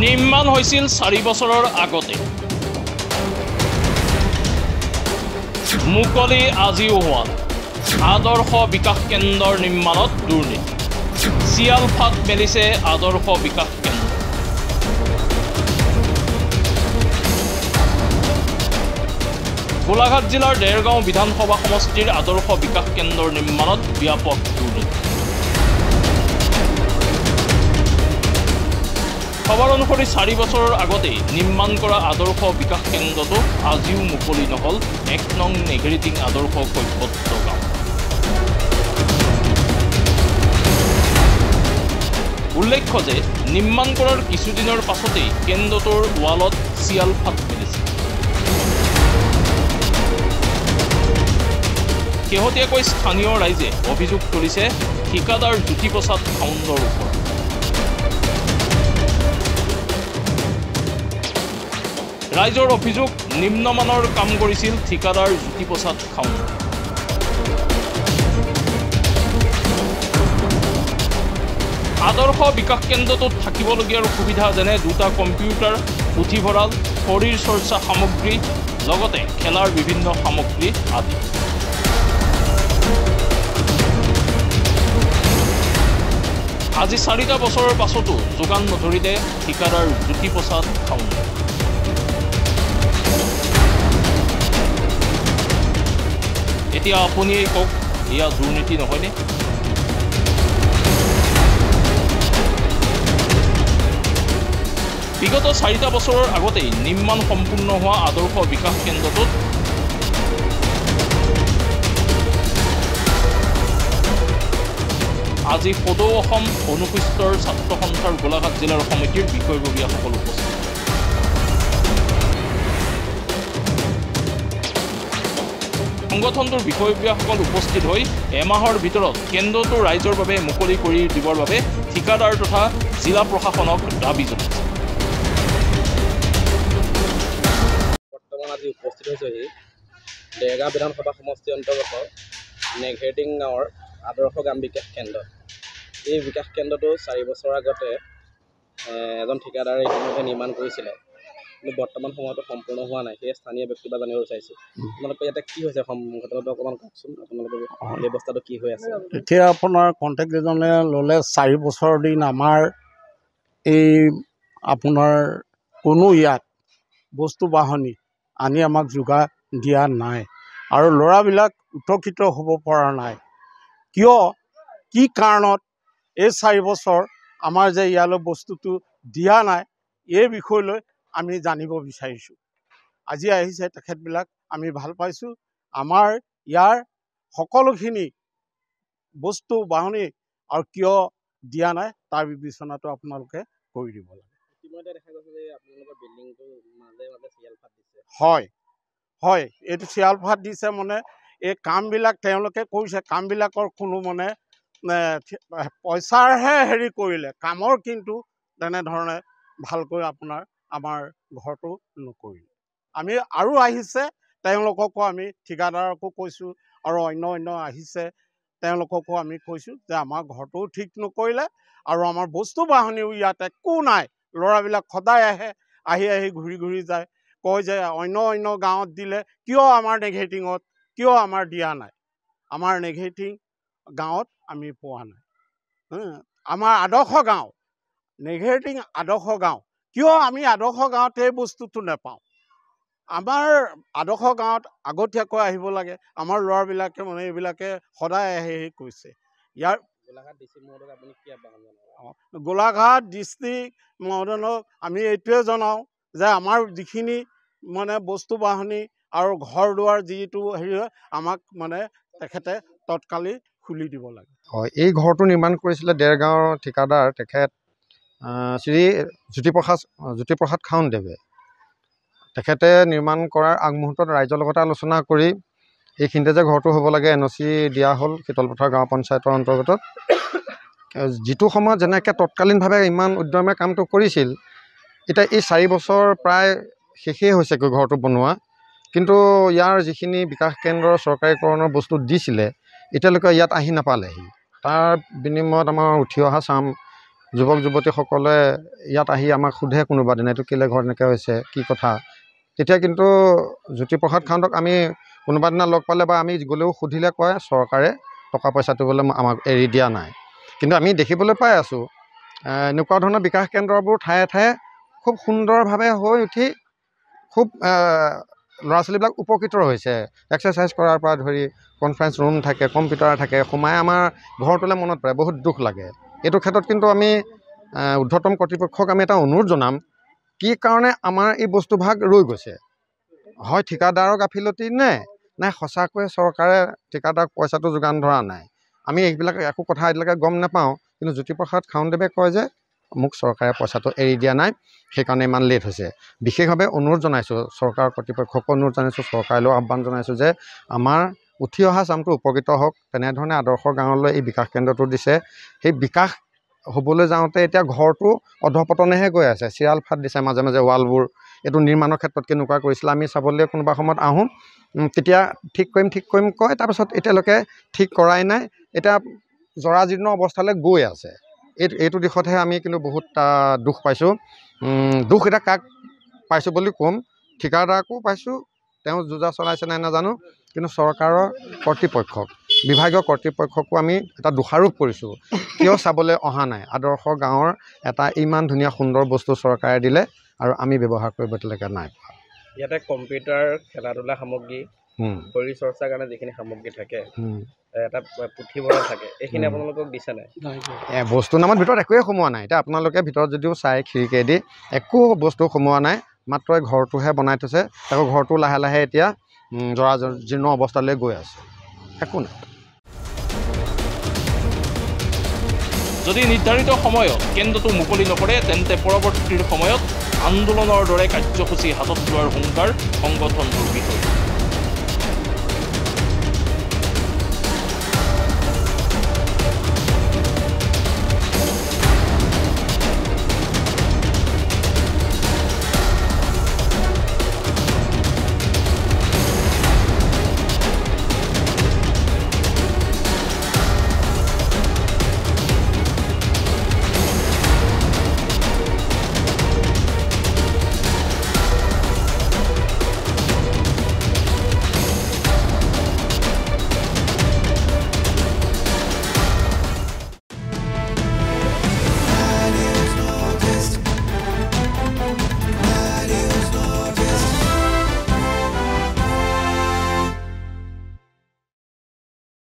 নিৰ্মাণ হৈছিল 4 বছৰৰ আগতে মুকলি আজিও হোৱা আদৰ্শ বিকাশ কেন্দ্ৰৰ নিৰ্মাণত দুৰ্নীতি চিয়ালফাট মেলিছে আদৰ্শ বিকাশ কেন্দ্ৰ গোলাঘাট জিলাৰ দেৰগাঁও বিধানসভা সমষ্টিৰ আদৰ্শ বিকাশ কেন্দ্ৰৰ নিৰ্মাণত ব্যাপক দুৰ্নীতি খবৰ অনুসৰি 4 বছৰৰ আগতে নিৰ্মাণ কৰা আদৰ্শ বিকাশ কেন্দ্ৰটো আজিও মুকলি নহল 1 নং নেঘেৰিটিং আদৰ্শ কৈৱত্য গাঁও উল্লেখ্য যে নিৰ্মাণ কৰাৰ কিছুদিনৰ পাছতেই কেন্দ্ৰটোৰ ৱালত চিয়ালফাট মেলিছে শেহতীয়াকৈ স্থানীয় ৰাইজে অভিযোগ কৰিছে ঠিকাদাৰ জ্যোতিপ্ৰসাদ খাউণ্ডৰ ওপৰত ৰাইজৰ অভিযোগ নিম্নমানৰ কাম কৰিছিল ঠিকাদাৰ জ্যোতিপ্ৰসাদ খাউণ্ড আদৰ্শ বিকাশ কেন্দ্ৰটোত থাকিবলগীয়া সুবিধা যেনে 2টা কম্পিউটাৰ পুথিভঁৰাল শৰীৰ চৰ্চা সামগ্ৰী লগতে খেলাৰ বিভিন্ন সামগ্ৰী আদি আজি 4টা বছৰৰ পাছতো যোগান নধৰিলে ঠিকাদাৰ জ্যোতিপ্ৰসাদ খাউণ্ড এতিয়া আপুনিয়ে কওক এয়া দুৰ্নীতি নহয়নে বিগত 4টা বছৰৰ আগতেই নিৰ্মাণ সম্পূৰ্ণ হোৱা আদৰ্শ বিকাশ কেন্দ্ৰটোত আজি সদৌ অসম অনুসূচিতৰ ছাত্ৰ সন্থাৰ গোলাঘাট জিলাৰ সমিতিৰ বিষয়ববীয়াসকল উপস্থিত সংগঠনটোৰ বিষয়ববীয়াসকল উপস্থিত হৈ এমাহৰ ভিতৰত কেন্দ্ৰটো ৰাইজৰ বাবে মুকলি কৰি দিবৰ বাবে ঠিকাদাৰ তথা জিলা প্ৰশাসনক দাবী জনাইছে বৰ্তমান আজি উপস্থিত হৈছেহি দেৰগাঁও বিধানসভা সমষ্টিৰ অন্তৰ্গত নেঘেৰিটিং গাঁৱৰ আদৰ্শ গ্ৰাম বিকাশ কেন্দ্ৰ এই বিকাশ কেন্দ্ৰটো 4 বছৰ আগতে এজন ঠিকাদাৰে ইতিমধ্যে নিৰ্মাণ কৰিছিলে কিন্তু বৰ্তমান সময়তো সম্পূৰ্ণ হোৱা নাই সেই স্থানীয় ব্যক্তি বা জানিব বিচাৰিছোঁ আপোনালোকে ইয়াতে কি হৈছে ঘটনাটো অকণমান কওকচোন আপোনালোকৰ ব্যৱস্থাটো কি হৈ আছে এতিয়া আপোনাৰ কণ্টেক্ট এজনে ল'লে 4 বছৰ দিন আমাৰ এই আপোনাৰ কোনো ইয়াত বস্তু বাহনি আনি আমাক যোগাৰ দিয়া নাই আৰু ল'ৰাবিলাক উৎক্ষিত হ'ব পৰা নাই কিয় কি কাৰণত এই 4 বছৰ আমাৰ যে ইয়ালৈ বস্তুটো দিয়া নাই এই বিষয়লৈ আমি জানিব বিচাৰিছোঁ আজি আহিছে তেখেতবিলাক আমি ভাল পাইছোঁ আমাৰ ইয়াৰ সকলোখিনি বস্তু বাহনি আৰু কিয় দিয়া নাই তাৰ বিবেচনাটো আপোনালোকে কৰি দিব লাগে ইতিমধ্যে দেখা গৈছে যে আপোনালোকৰ বিল্ডিংটো মাজে মাজে চিয়ালফাট দিছে হয় হয় এইটো চিয়ালফাট দিছে মানে এই কামবিলাক তেওঁলোকে কৰিছে কামবিলাকৰ কোনো মানে পইচাৰহে হেৰি কৰিলে কামৰ কিন্তু তেনেধৰণে ভালকৈ আপোনাৰ আমাৰ ঘৰটো নকৰিলে আমি আৰু আহিছে তেওঁলোককো আমি ঠিকাদাৰকো কৈছোঁ আৰু অন্য আহিছে তেওঁলোককো আমি কৈছোঁ যে আমাৰ ঘৰটোও ঠিক নকৰিলে আৰু আমাৰ বস্তু বাহনিও ইয়াত একো নাই ল'ৰাবিলাক সদায় আহি ঘূৰি যায় কয় যে অন্য গাঁৱত দিলে কিয় আমাৰ নেঘেৰিটিঙত কিয় আমাৰ দিয়া নাই আমাৰ নেঘেৰিটিং গাঁৱত আমি পোৱা নাই আমাৰ আদৰ্শ গাঁও নেঘেৰিটিং আদৰ্শ গাঁও কিয় আমি আদৰ্শ গাঁৱত এই বস্তুটো নাপাওঁ আমাৰ আদৰ্শ গাঁৱত আগতীয়াকৈ আহিব লাগে আমাৰ ল'ৰাবিলাকে মানে এইবিলাকে সদায় কৈছে ইয়াৰ গোলাঘাট ডিষ্ট্ৰিক্ট মহোদয়ক আমি এইটোৱে জনাওঁ যে আমাৰ যিখিনি মানে বস্তু বাহনি আৰু ঘৰ দুৱাৰ যিটো হেৰি হয় আমাক মানে তেখেতে তৎকালি খুলি দিব লাগে হয় এই ঘৰটো নিৰ্মাণ কৰিছিলে দেৰগাঁৱৰ ঠিকাদাৰ তেখেত শ্ৰী জ্যোতিপ্ৰসাদ খাউণ্ডদেৱে তেখেতে নিৰ্মাণ কৰাৰ আগমুহূৰ্তত ৰাইজৰ লগতে আলোচনা কৰি এইখিনিতে যে ঘৰটো হ'ব লাগে NOC দিয়া হ'ল শীতলপথাৰ গাঁও পঞ্চায়তৰ অন্তৰ্গত যিটো সময়ত যেনেকৈ তৎকালীনভাৱে ইমান উদ্যমে কামটো কৰিছিল এতিয়া এই 4 বছৰ প্ৰায় শেষেই হৈছেগৈ ঘৰটো বনোৱা কিন্তু ইয়াৰ যিখিনি বিকাশ কেন্দ্ৰৰ চৰকাৰীকৰণৰ বস্তু দিছিলে এতিয়ালৈকে ইয়াত আহি নাপালেহি তাৰ বিনিময়ত আমাৰ উঠি অহা চাম যুৱক যুৱতীসকলে ইয়াত আহি আমাক সোধে কোনোবা দিনা এইটো কেলৈ ঘৰত এনেকৈ হৈছে কি কথা, তেতিয়া কিন্তু জ্যোতিপ্ৰসাদ খাউণ্ডক আমি কোনোবা দিনা লগ পালে বা আমি গ'লেও সুধিলে কয় চৰকাৰে টকা পইচাটো বোলে আমাক এৰি দিয়া নাই। কিন্তু আমি দেখিবলৈ পাই আছোঁ এনেকুৱা ধৰণৰ বিকাশ কেন্দ্ৰবোৰ ঠায়ে ঠায়ে খুব সুন্দৰভাৱে হৈ উঠি খুব ল'ৰা ছোৱালীবিলাক উপকৃত হৈছে। এক্সাৰচাইজ কৰাৰ পৰা ধৰি কনফাৰেঞ্চ ৰুম থাকে, কম্পিউটাৰ থাকে, সোমাই আমাৰ ঘৰটোলৈ মনত পৰে, বহুত দুখ লাগে। এইটো ক্ষেত্ৰত কিন্তু আমি ঊৰ্ধ্বতম কৰ্তৃপক্ষক আমি এটা অনুৰোধ জনাম, কি কাৰণে আমাৰ এই বস্তুভাগ ৰৈ গৈছে। হয় ঠিকাদাৰৰ গাফিলতি নাই সঁচাকৈয়ে চৰকাৰে ঠিকাদাৰক পইচাটো যোগান ধৰা নাই, আমি এইবিলাক একো কথা এতিয়ালৈকে গম নাপাওঁ। কিন্তু জ্যোতিপ্ৰসাদ খাউণ্ডদেৱে কয় যে মোক চৰকাৰে পইচাটো এৰি দিয়া নাই, সেইকাৰণে ইমান লেট হৈছে। বিশেষভাৱে অনুৰোধ জনাইছোঁ চৰকাৰৰ কৰ্তৃপক্ষকো অনুৰোধ জনাইছোঁ, চৰকাৰলৈও আহ্বান জনাইছোঁ যে আমাৰ উঠি অহা চামটো উপকৃত হওক। তেনেধৰণে আদৰ্শ গাঁৱলৈ এই বিকাশ কেন্দ্ৰটো দিছে, সেই বিকাশ হ'বলৈ যাওঁতে এতিয়া ঘৰটো অধপতনেহে গৈ আছে, চিৰাল ফাট দিছে মাজে মাজে ৱালবোৰ। এইটো নিৰ্মাণৰ ক্ষেত্ৰত কেনেকুৱা কৰিছিলে আমি চাবলৈ কোনোবা সময়ত আহোঁ, তেতিয়া ঠিক কৰিম কয়, তাৰপিছত এতিয়ালৈকে ঠিক কৰাই নাই, এতিয়া জৰাজীৰ্ণ অৱস্থালৈ গৈ আছে। এইটো দিশতহে আমি কিন্তু বহুত দুখ পাইছোঁ। দুখ এতিয়া কাক পাইছোঁ বুলি ক'ম, ঠিকাদাৰকো পাইছোঁ, তেওঁ যোজা চলাইছে নাই নাজানো, কিন্তু চৰকাৰৰ কৰ্তৃপক্ষক, বিভাগীয় কৰ্তৃপক্ষকো আমি এটা দোষাৰোপ কৰিছোঁ, কিয় চাবলৈ অহা নাই। আদৰ্শ গাঁৱৰ এটা ইমান ধুনীয়া সুন্দৰ বস্তু চৰকাৰে দিলে আৰু আমি ব্যৱহাৰ কৰিব এতিয়ালৈকে নাই পোৱা। ইয়াতে কম্পিউটাৰ, খেলা ধূলা সামগ্ৰী, শৰীৰ চৰ্চাৰ কাৰণে যিখিনি সামগ্ৰী থাকে, এটা পুথিভঁৰাল থাকে, এইখিনি আপোনালোকক দিছে নাই? বস্তু নামত ভিতৰত একোৱেই সোমোৱা নাই। এতিয়া আপোনালোকে ভিতৰত যদিও চাই খিৰিকীয়েদি একো বস্তু সোমোৱা নাই, মাত্ৰ এই ঘৰটোহে বনাই থৈছে। আকৌ ঘৰটো লাহে লাহে এতিয়া জৰাজীৰ্ণ অৱস্থালৈ গৈ আছে, একো নাই। যদি নিৰ্ধাৰিত সময়ত কেন্দ্ৰটো মুকলি নকৰে তেন্তে পৰৱৰ্তী সময়ত আন্দোলনৰ দৰে কাৰ্যসূচী হাতত লোৱাৰ হুংকাৰ সংগঠনটোৰ বিষয়।